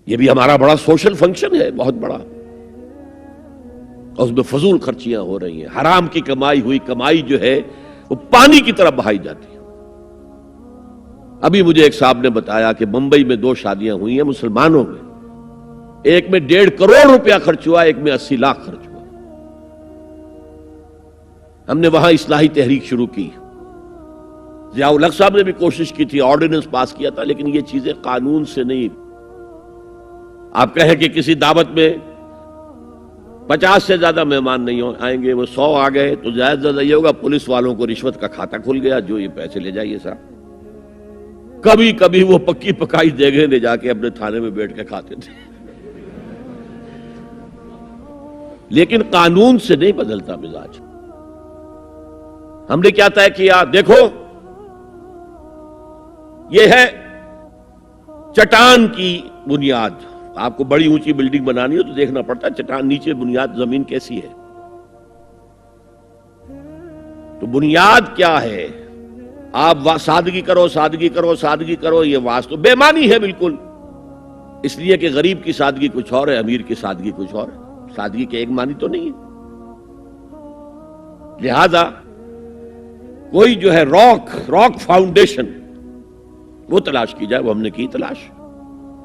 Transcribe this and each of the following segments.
یہ بھی ہمارا بڑا سوشل فنکشن ہے، بہت بڑا، اور اس میں فضول خرچیاں ہو رہی ہیں، حرام کی کمائی ہوئی کمائی جو ہے وہ پانی کی طرح بہائی جاتی ہے۔ ابھی مجھے ایک صاحب نے بتایا کہ ممبئی میں 2 شادیاں ہوئی ہیں مسلمانوں میں، ایک میں 1.5 کروڑ روپیہ خرچ ہوا، ایک میں 80 لاکھ خرچ ہوا۔ ہم نے وہاں اصلاحی تحریک شروع کی، ضیاء الحق صاحب نے بھی کوشش کی تھی، آرڈیننس پاس کیا تھا، لیکن یہ چیزیں قانون سے نہیں۔ آپ کہیں کہ کسی دعوت میں 50 سے زیادہ مہمان نہیں آئیں گے، وہ 100 آ گئے تو زیادہ زیادہ یہ ہوگا پولیس والوں کو رشوت کا کھاتا کھل گیا، جو یہ پیسے لے جائیے صاحب۔ کبھی کبھی وہ پکی پکائی دیگیں لے جا کے اپنے تھانے میں بیٹھ کے کھاتے تھے، لیکن قانون سے نہیں بدلتا مزاج۔ ہم نے کیا طے کیا؟ دیکھو یہ ہے چٹان کی بنیاد۔ آپ کو بڑی اونچی بلڈنگ بنانی ہو تو دیکھنا پڑتا ہے چٹان نیچے بنیاد زمین کیسی ہے۔ تو بنیاد کیا ہے؟ آپ سادگی کرو، سادگی کرو، سادگی کرو، یہ واسطہ بے معنی ہے بالکل، اس لیے کہ غریب کی سادگی کچھ اور ہے، امیر کی سادگی کچھ اور ہے، سادگی کے ایک معنی تو نہیں ہے۔ لہذا کوئی جو ہے راک فاؤنڈیشن وہ تلاش کی جائے، وہ ہم نے کی تلاش۔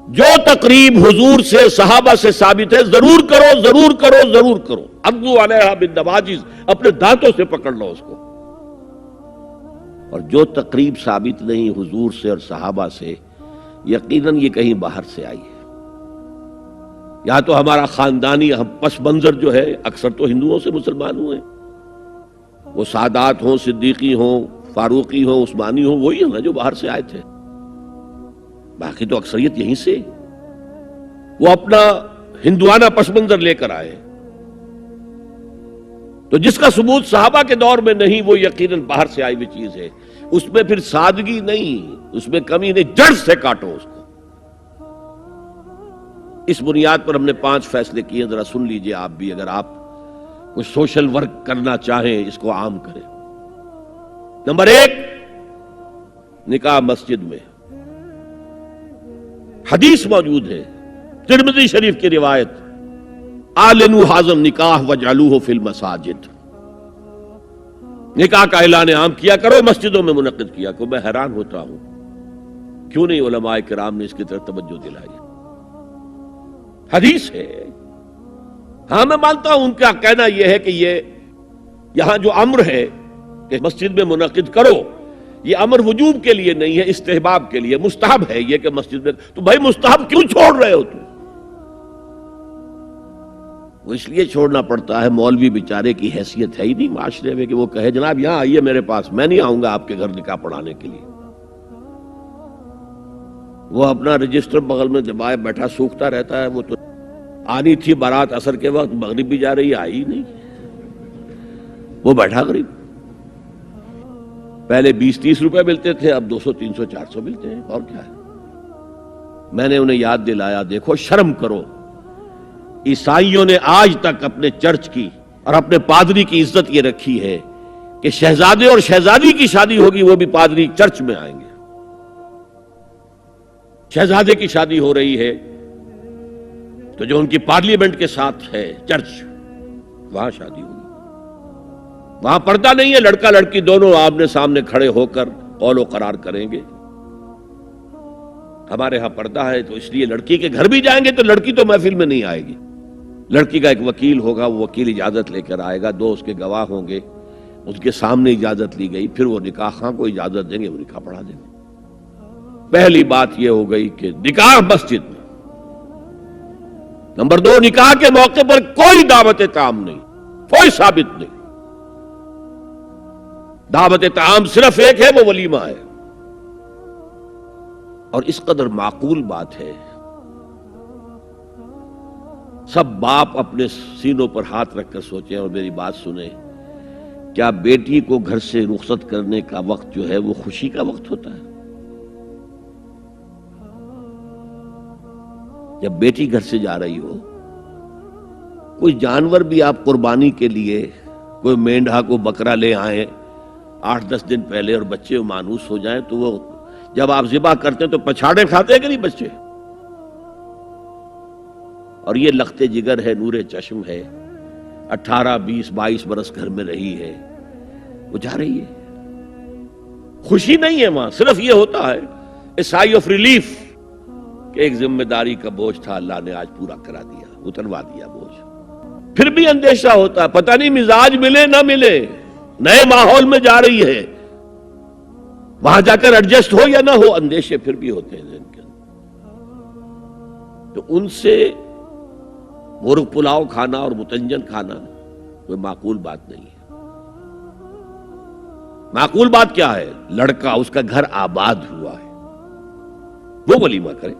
جو تقریب حضور سے صحابہ سے ثابت ہے ضرور کرو، ضرور کرو، ضرور کرو، عضو علیہا بالنواجذ، اپنے دانتوں سے پکڑ لو اس کو۔ اور جو تقریب ثابت نہیں حضور سے اور صحابہ سے، یقیناً یہ کہیں باہر سے آئی ہے۔ یا تو ہمارا خاندانی پس منظر جو ہے، اکثر تو ہندوؤں سے مسلمان ہوئے، وہ سادات ہوں، صدیقی ہوں، فاروقی ہوں، عثمانی ہوں، وہی ہیں نا جو باہر سے آئے تھے، باقی تو اکثریت یہیں سے، وہ اپنا ہندوانہ پس منظر لے کر آئے۔ تو جس کا ثبوت صحابہ کے دور میں نہیں، وہ یقیناً باہر سے آئی ہوئی چیز ہے، اس میں پھر سادگی نہیں، اس میں کمی نہیں، جڑ سے کاٹو اس کو۔ اس بنیاد پر ہم نے 5 فیصلے کیے، ذرا سن لیجئے آپ بھی، اگر آپ کچھ سوشل ورک کرنا چاہیں اس کو عام کریں۔ نمبر 1، نکاح مسجد میں۔ حدیث موجود ہے، ترمذی شریف کی روایت، اعلنوا ھذا النکاح واجعلوہ فی المساجد، نکاح کا اعلان عام کیا کرو، مسجدوں میں منعقد کیا کرو۔ میں حیران ہوتا ہوں کیوں نہیں علماء کرام نے اس کی طرف توجہ دلائی۔ حدیث ہے، ہاں میں مانتا ہوں ان کا کہنا یہ ہے کہ یہ یہاں جو امر ہے کہ مسجد میں منعقد کرو، یہ امر وجوب کے لیے نہیں ہے، استحباب کے لیے، مستحب ہے یہ کہ مسجد میں۔ تو بھائی مستحب کیوں چھوڑ رہے ہو تم؟ وہ اس لیے چھوڑنا پڑتا ہے، مولوی بیچارے کی حیثیت ہے ہی نہیں معاشرے میں کہ وہ کہے جناب یہاں آئیے میرے پاس، میں نہیں آؤں گا آپ کے گھر نکاح پڑھانے کے لیے۔ وہ اپنا رجسٹر بغل میں دبائے بیٹھا سوکھتا رہتا ہے۔ وہ تو آنی تھی بارات عصر کے وقت، مغرب بھی جا رہی ہے، آئی نہیں، وہ بیٹھا غریب۔ پہلے 20-30 روپے ملتے تھے، اب 200 300 400 ملتے ہیں، اور کیا ہے۔ میں نے انہیں یاد دلایا، دیکھو شرم کرو، عیسائیوں نے آج تک اپنے چرچ کی اور اپنے پادری کی عزت یہ رکھی ہے کہ شہزادے اور شہزادی کی شادی ہوگی وہ بھی پادری چرچ میں آئیں گے۔ شہزادے کی شادی ہو رہی ہے تو جو ان کی پارلیمنٹ کے ساتھ ہے چرچ، وہاں شادی ہوگی، وہاں پردہ نہیں ہے، لڑکا لڑکی دونوں آمنے سامنے کھڑے ہو کر قول و قرار کریں گے۔ ہمارے ہاں پردہ ہے، تو اس لیے لڑکی کے گھر بھی جائیں گے تو لڑکی تو محفل میں نہیں آئے گی، لڑکی کا ایک وکیل ہوگا، وہ وکیل اجازت لے کر آئے گا، 2 اس کے گواہ ہوں گے، اس کے سامنے اجازت لی گئی، پھر وہ نکاح خواہ کو اجازت دیں گے، وہ نکاح پڑھا دیں گے۔ پہلی بات یہ ہو گئی کہ نکاح مسجد میں۔ نمبر 2، نکاح کے موقع پر کوئی دعوت طعام نہیں، کوئی ثابت نہیں۔ دعوت طعام صرف ایک ہے، وہ ولیمہ ہے، اور اس قدر معقول بات ہے، سب باپ اپنے سینوں پر ہاتھ رکھ کر سوچیں اور میری بات سنیں، کیا بیٹی کو گھر سے رخصت کرنے کا وقت جو ہے وہ خوشی کا وقت ہوتا ہے؟ جب بیٹی گھر سے جا رہی ہو، کوئی جانور بھی آپ قربانی کے لیے، کوئی مینڈھا کو بکرا لے آئیں 8-10 دن پہلے اور بچے مانوس ہو جائیں، تو وہ جب آپ ذبح کرتے ہیں تو پچھاڑے کھاتے ہیں کہ نہیں بچے؟ اور یہ لخت جگر ہے، نور چشم ہے، 18 20 22 برس گھر میں رہی ہے، وہ جا رہی ہے، خوشی نہیں ہے وہاں، صرف یہ ہوتا ہے اے سائی آف ریلیف کہ ایک ذمہ داری کا بوجھ تھا، اللہ نے آج پورا کرا دیا، اتروا دیا بوجھ۔ پھر بھی اندیشہ ہوتا ہے، پتہ نہیں مزاج ملے نہ ملے، نئے ماحول میں جا رہی ہے، وہاں جا کر ایڈجسٹ ہو یا نہ ہو، اندیشے پھر بھی ہوتے ہیں ذہن کے اندر۔ تو ان سے مرغ پلاؤ کھانا اور متنجن کھانا کوئی معقول بات نہیں ہے۔ معقول بات کیا ہے؟ لڑکا، اس کا گھر آباد ہوا ہے، وہ ولیمہ کرے،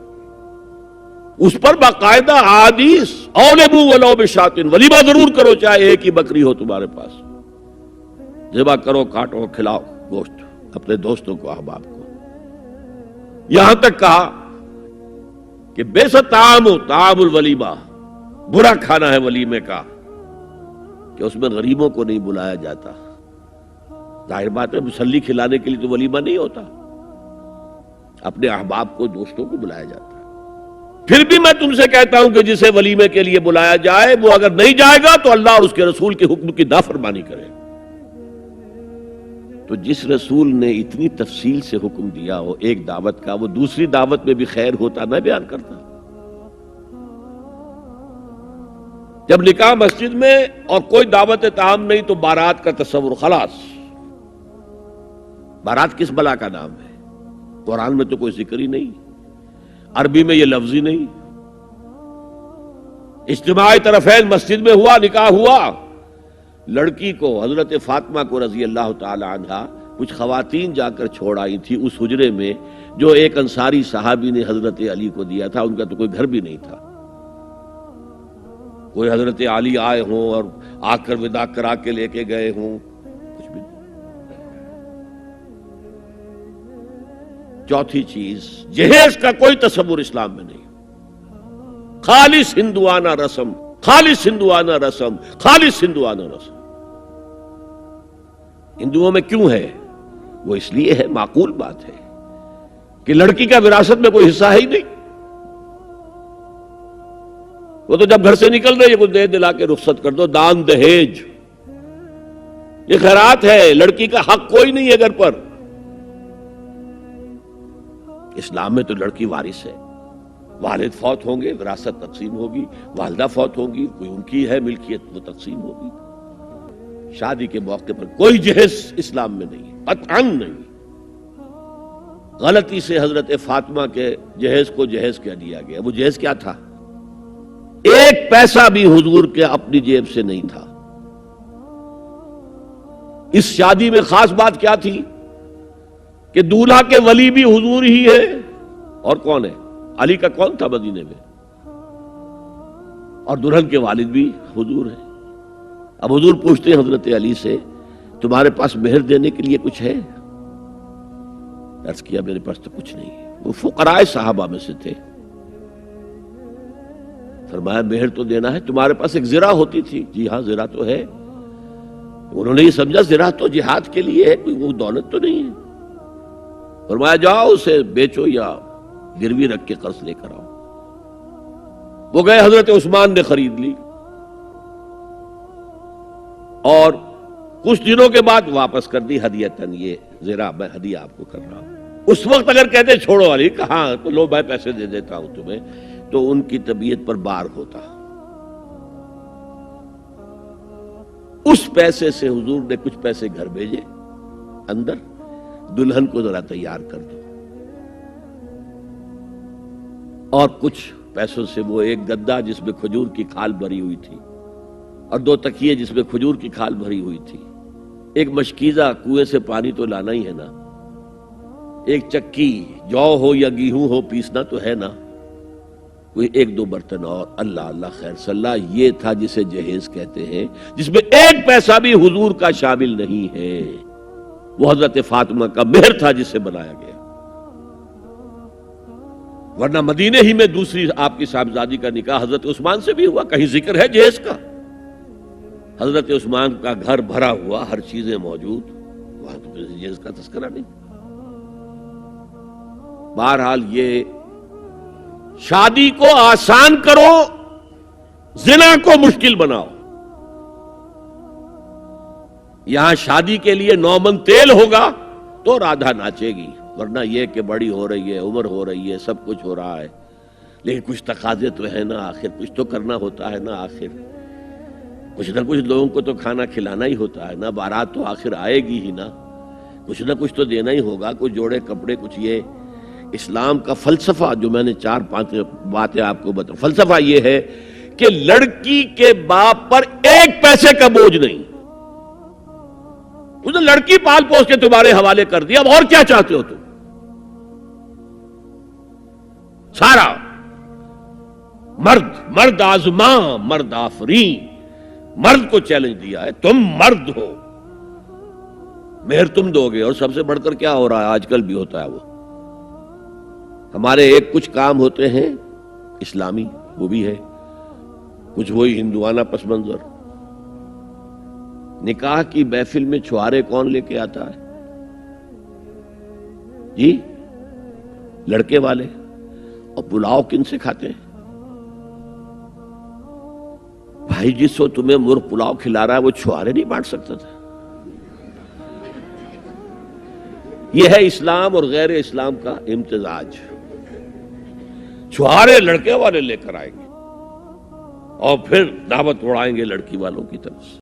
اس پر باقاعدہ حدیث اولبو ولو بشاتن، ولیمہ ضرور کرو چاہے ایک ہی بکری ہو تمہارے پاس، ذبح کرو، کاٹو، کھلاؤ گوشت اپنے دوستوں کو، احباب کو۔ یہاں تک کہا کہ بیسا طعام الولیمہ، برا کھانا ہے ولیمے کا کہ اس میں غریبوں کو نہیں بلایا جاتا۔ ظاہر بات ہے، مسلی کھلانے کے لیے تو ولیمہ نہیں ہوتا، اپنے احباب کو، دوستوں کو بلایا جاتا ہے۔ پھر بھی میں تم سے کہتا ہوں کہ جسے ولیمے کے لیے بلایا جائے، وہ اگر نہیں جائے گا تو اللہ اور اس کے رسول کے حکم کی نافرمانی کرے۔ تو جس رسول نے اتنی تفصیل سے حکم دیا ہو ایک دعوت کا، وہ دوسری دعوت میں بھی خیر ہوتا نہ بیان کرتا؟ جب نکاح مسجد میں اور کوئی دعوت طعام نہیں تو بارات کا تصور، خلاص۔ بارات کس بلا کا نام ہے؟ قرآن میں تو کوئی ذکر ہی نہیں، عربی میں یہ لفظ ہی نہیں۔ اجتماع طرفین مسجد میں ہوا، نکاح ہوا، لڑکی کو، حضرت فاطمہ کو رضی اللہ تعالی عنہا، کچھ خواتین جا کر چھوڑ آئی تھی اس حجرے میں جو ایک انصاری صحابی نے حضرت علی کو دیا تھا، ان کا تو کوئی گھر بھی نہیں تھا۔ کوئی حضرت علی آئے ہوں اور آ کر وداع کرا کے لے کے گئے ہوں، کچھ بھی نہیں۔ چوتھی چیز، جہیز کا کوئی تصور اسلام میں نہیں، خالص ہندوانہ رسم، خالص ہندوانہ رسم، خالص ہندوانہ رسم۔ ہندوؤں میں کیوں ہے؟ وہ اس لیے ہے، معقول بات ہے کہ لڑکی کا وراثت میں کوئی حصہ ہے ہی نہیں، وہ تو جب گھر سے نکل رہی ہے کچھ دے دلا کے رخصت کر دو، دان دہیج، یہ خیرات ہے، لڑکی کا حق کوئی نہیں ہے گھر پر۔ اسلام میں تو لڑکی وارث ہے، والد فوت ہوں گے وراثت تقسیم ہوگی، والدہ فوت ہوں گی کوئی ان کی ہے ملکیت وہ تقسیم ہوگی۔ شادی کے موقع پر کوئی جہیز اسلام میں نہیں، قطعاً نہیں۔ غلطی سے حضرت فاطمہ کے جہیز کو جہیز کیا دیا گیا، وہ جہیز کیا تھا؟ ایک پیسہ بھی حضور کے اپنی جیب سے نہیں تھا۔ اس شادی میں خاص بات کیا تھی کہ دولہا کے ولی بھی حضور ہی ہے، اور کون ہے؟ علی کا کون تھا مدینے میں؟ اور دلہن کے والد بھی حضور ہیں۔ اب حضور پوچھتے ہیں حضرت علی سے، تمہارے پاس مہر دینے کے لیے کچھ ہے؟ عرض کیا میرے پاس تو کچھ نہیں ہے۔ وہ فقراء صحابہ میں سے تھے۔ فرمایا مہر تو دینا ہے، تمہارے پاس ایک زرہ ہوتی تھی؟ جی ہاں زرہ تو ہے۔ انہوں نے یہ سمجھا زرہ تو جہاد کے لیے ہے، کوئی وہ دولت تو نہیں ہے۔ فرمایا جاؤ اسے بیچو یا گروی رکھ کے قرض لے کر آؤ۔ وہ گئے، حضرت عثمان نے خرید لی، اور کچھ دنوں کے بعد واپس کر دی ہدیتاً، یہ زرہ میں ہدیہ آپ کو کر رہا ہوں۔ اس وقت اگر کہتے چھوڑو علی، کہاں تو لو میں پیسے دے دیتا ہوں تمہیں، تو ان کی طبیعت پر بار ہوتا۔ اس پیسے سے حضور نے کچھ پیسے گھر بھیجے اندر، دلہن کو ذرا تیار کر دو، اور کچھ پیسوں سے وہ ایک گدا جس میں کھجور کی کھال بھری ہوئی تھی، اور 2 تکیے جس میں کھجور کی کھال بھری ہوئی تھی، ایک مشکیزہ، کنویں سے پانی تو لانا ہی ہے نا، ایک چکی، جو ہو یا گیہوں ہو پیسنا تو ہے نا، کوئی 1-2 برتن اور، اللہ اللہ خیر صلی اللہ، یہ تھا جسے جہیز کہتے ہیں، جس میں ایک پیسہ بھی حضور کا شامل نہیں ہے۔ وہ حضرت فاطمہ کا مہر تھا جسے بنایا گیا، ورنہ مدینے ہی میں دوسری آپ کی صاحبزادی کا نکاح حضرت عثمان سے بھی ہوا، کہیں ذکر ہے جہیز کا؟ حضرت عثمان کا گھر بھرا ہوا، ہر چیزیں موجود، وہاں تو جہیز کا تذکرہ نہیں۔ بہرحال یہ شادی کو آسان کرو زنا کو مشکل بناؤ. یہاں شادی کے لیے 9 من تیل ہوگا تو رادھا ناچے گی، ورنہ یہ کہ بڑی ہو رہی ہے، عمر ہو رہی ہے، سب کچھ ہو رہا ہے، لیکن کچھ تقاضے تو ہے نا، آخر کچھ تو کرنا ہوتا ہے نا، آخر کچھ نہ کچھ لوگوں کو تو کھانا کھلانا ہی ہوتا ہے نا، بارات تو آخر آئے گی ہی نا، کچھ نہ کچھ تو دینا ہی ہوگا، کچھ جوڑے کپڑے، کچھ یہ. اسلام کا فلسفہ جو میں نے 4-5 باتیں آپ کو بتا، فلسفہ یہ ہے کہ لڑکی کے باپ پر 1 پیسے کا بوجھ نہیں. اس نے لڑکی پال پوس کے تمہارے حوالے کر دیا، اب اور کیا چاہتے ہو تم؟ سارا مرد آزماں مرد آفرین، مرد کو چیلنج دیا ہے، تم مرد ہو، مہر تم دو گے. اور سب سے بڑھ کر کیا ہو رہا ہے آج کل بھی ہوتا ہے، وہ ہمارے ایک کچھ کام ہوتے ہیں اسلامی، وہ بھی ہے کچھ وہی ہندوانہ پس منظر. نکاح کی محفل میں چھوارے کون لے کے آتا ہے جی؟ لڑکے والے. اور پلاؤ کن سے کھاتے ہیں بھائی؟ جس کو تمہیں مرغ پلاؤ کھلا رہا ہے وہ چھوارے نہیں بانٹ سکتا تھا؟ یہ ہے اسلام اور غیر اسلام کا امتزاج. چھوارے لڑکے والے لے کر آئیں گے اور پھر دعوت اڑائیں گے لڑکی والوں کی طرف سے.